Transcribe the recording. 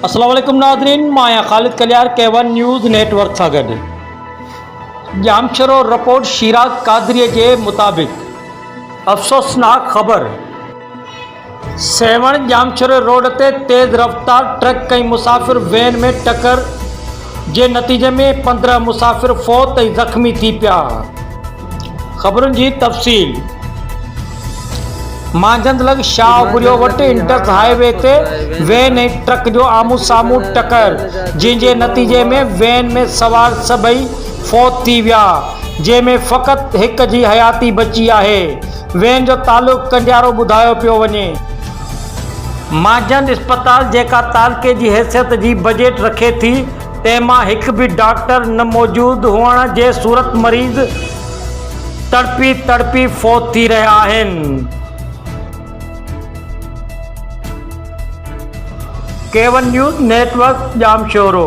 अस्सलाम वालेकुम नाज़रीन, Maya Khalid Kaliyar K1 news network सां गॾु। जामशरो रिपोर्ट शिराज कादरीअ जे मुताबिक़ अफ़सोसनाक ख़बर। सेवण जामशरो रोड ते तेज़ रफ़्तार ट्रक कई मुसाफ़िर वैन में टक्कर जे नतीजे में 15 मुसाफ़िर फ़ौत ऐं ज़ख़्मी थी पिया। ख़बरुनि जी तफ़सील। मांझंदलग शाहबुरियो वटि इंटस हाईवे ते वैन ऐं ट्रक जो आमू साम्हूं टक्कर, जंहिंजे नतीजे में वैन में सवार सभई फ़ौत थी विया, जंहिंमें फ़क़ति हिक जी हयाती बची आहे। वैन जो तालुक़ु कंडियारो ॿुधायो पियो वञे। मांझंद इस्पताल जेका तालुक़े जी हैसियत जी बजेट रखे थी, तंहिंमां हिक बि डॉक्टर न मौजूद हुअण जे सूरत मरीज़ तड़पी तड़पी फ़ौत थी रहिया आहिनि। K1 news network Jamshoro.